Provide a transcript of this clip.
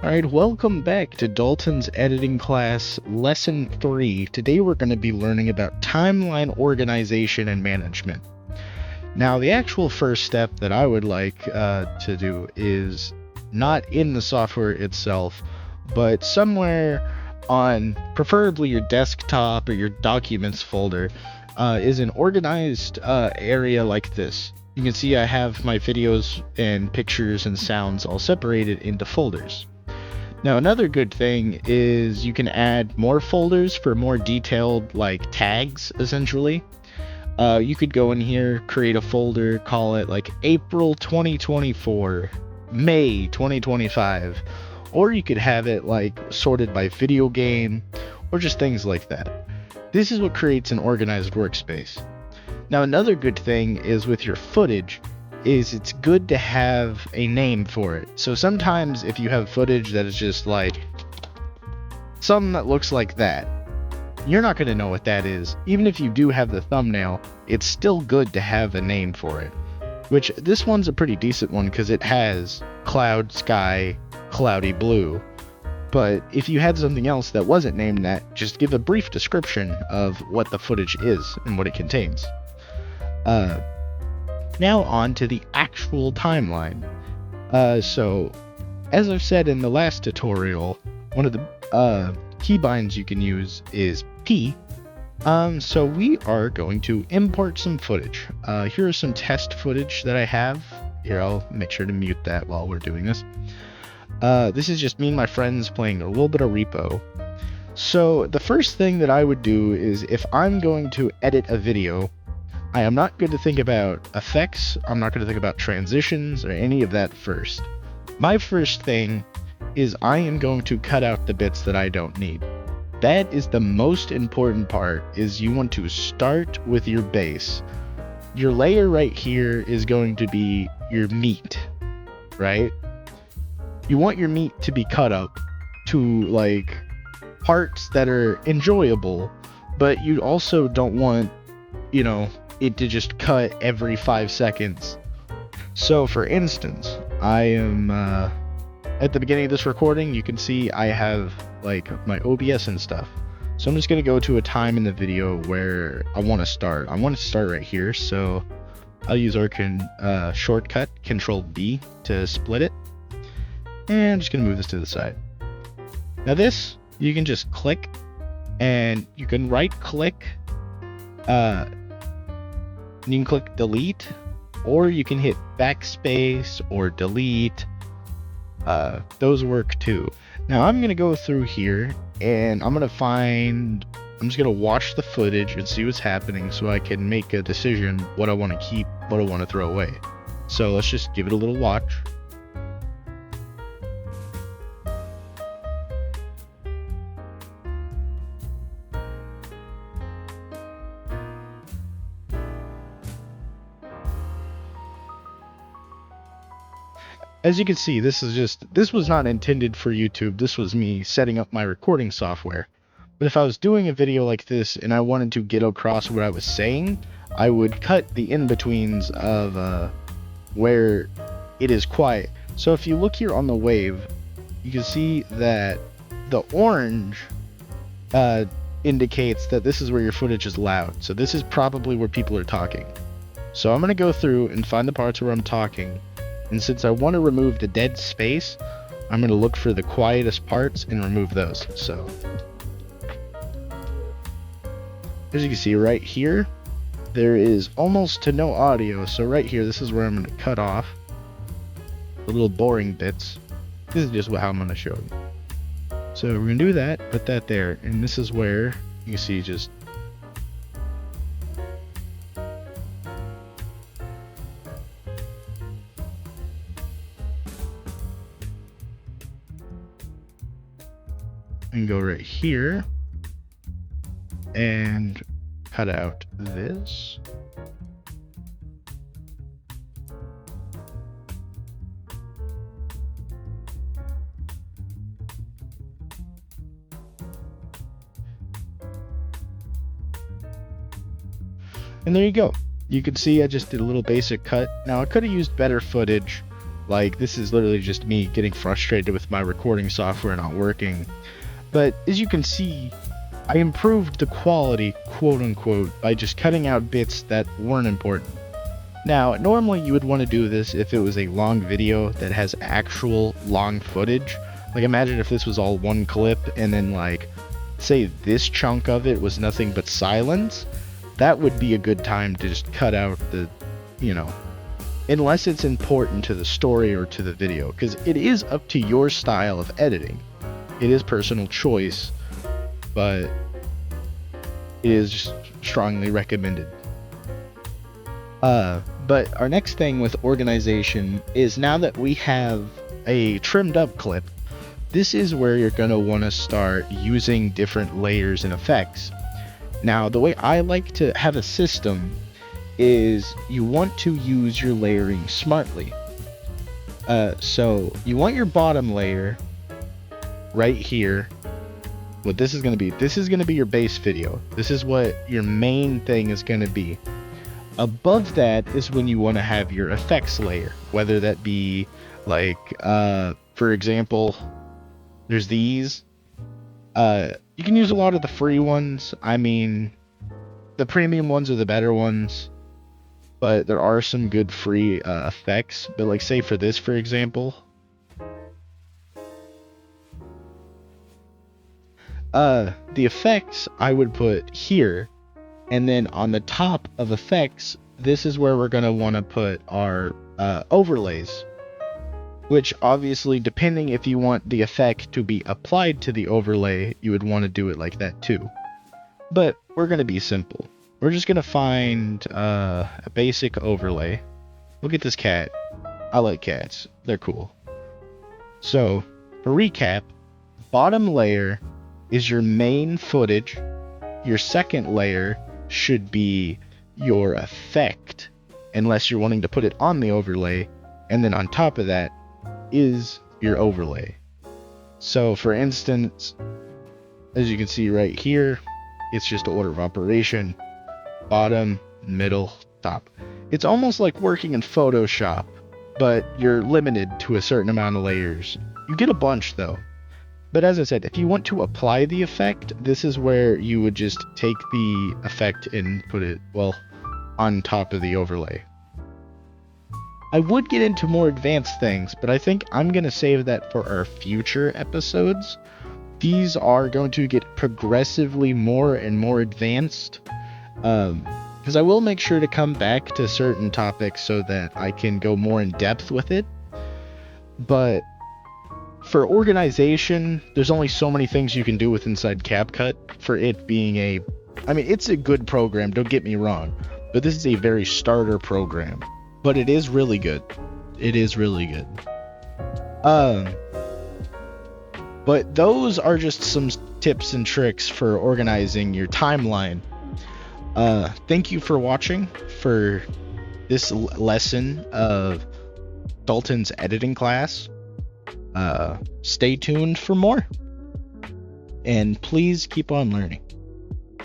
Alright, welcome back to Dalton's editing class, lesson 3. Today we're going to be learning about timeline organization and management. Now, the actual first step that I would like to do is not in the software itself, but somewhere on preferably your desktop or your documents folder is an organized area like this. You can see I have my videos and pictures and sounds all separated into folders. Now, another good thing is you can add more folders for more detailed, like, tags, essentially. You could go in here, create a folder, call it, like, April 2024, May 2025, or you could have it, like, sorted by video game, or just things like that. This is what creates an organized workspace. Now, another good thing is with your footage, is it's good to have a name for it. So sometimes if you have footage that is just like something that looks like that, you're not going to know what that is. Even if you do have the thumbnail, it's still good to have a name for it. Which this one's a pretty decent one because it has cloud, sky, cloudy blue. But if you had something else that wasn't named that, just give a brief description of what the footage is and what it contains. Now on to the actual timeline. So, as I've said in the last tutorial, one of the keybinds you can use is P. So we are going to import some footage. Here are some test footage that I have. Here, I'll make sure to mute that while we're doing this. This is just me and my friends playing a little bit of repo. So the first thing that I would do is if I'm going to edit a video, I am not going to think about effects, I'm not going to think about transitions or any of that first. My first thing is I am going to cut out the bits that I don't need. That is the most important part, is you want to start with your base. Your layer right here is going to be your meat, right? You want your meat to be cut up to, like, parts that are enjoyable, but you also don't want, you know, it to just cut every 5 seconds. So for instance, I am at the beginning of this recording, you can see I have like my OBS and stuff. So I'm just going to go to a time in the video where I want to start. I want to start right here, so I'll use our shortcut Control B to split it. And I'm just going to move this to the side. Now this, you can just click and you can right click, you can click delete, or you can hit backspace or delete. Those work too. Now I'm gonna go through here and I'm just gonna watch the footage and see what's happening so I can make a decision what I want to keep, what I want to throw away. So let's just give it a little watch. As you can see, this was not intended for YouTube. This was me setting up my recording software. But if I was doing a video like this and I wanted to get across what I was saying, I would cut the in-betweens of where it is quiet. So if you look here on the wave, you can see that the orange indicates that this is where your footage is loud. So this is probably where people are talking. So I'm going to go through and find the parts where I'm talking. And since I want to remove the dead space, I'm going to look for the quietest parts and remove those. So, as you can see right here, there is almost to no audio. So right here, this is where I'm going to cut off the little boring bits. This is just how I'm going to show you. So we're going to do that, put that there. And this is where you can see just and go right here and cut out this. And there you go. You can see I just did a little basic cut. Now I could have used better footage, Like, this is literally just me getting frustrated with my recording software not working. But as you can see, I improved the quality, quote unquote, by just cutting out bits that weren't important. Now, normally you would want to do this if it was a long video that has actual long footage. Like, imagine if this was all one clip and then, like, say this chunk of it was nothing but silence. That would be a good time to just cut out the, you know, unless it's important to the story or to the video, because it is up to your style of editing. It is personal choice, but it is strongly recommended. But our next thing with organization is, now that we have a trimmed up clip, this is where you're going to want to start using different layers and effects. Now, the way I like to have a system is you want to use your layering smartly. So you want your bottom layer right here. What this is going to be your base video. This is what your main thing is going to be. Above that is when you want to have your effects layer, whether that be like, for example, there's these. You can use a lot of the free ones. I mean, the premium ones are the better ones, but there are some good free effects. But like, say for this, for example, the effects I would put here, and then on the top of effects, this is where we're going to want to put our overlays, which obviously, depending if you want the effect to be applied to the overlay, you would want to do it like that too. But we're going to be simple. We're just going to find a basic overlay. Look at this cat. I like cats. They're cool. So, for recap, bottom layer is your main footage. Your second layer should be your effect, unless you're wanting to put it on the overlay, and then on top of that is your overlay. So for instance, as you can see right here, it's just order of operation, bottom, middle, top. It's almost like working in Photoshop, but you're limited to a certain amount of layers. You get a bunch though. But as I said, if you want to apply the effect, this is where you would just take the effect and put it, well, on top of the overlay. I would get into more advanced things, but I think I'm going to save that for our future episodes. These are going to get progressively more and more advanced, because I will make sure to come back to certain topics so that I can go more in depth with it. But for organization, there's only so many things you can do with inside Capcut for it being it's a good program, don't get me wrong, but this is a very starter program. But it is really good. It is really good. But those are just some tips and tricks for organizing your timeline. Thank you for watching for this lesson of Dalton's editing class. Stay tuned for more. And please keep on learning.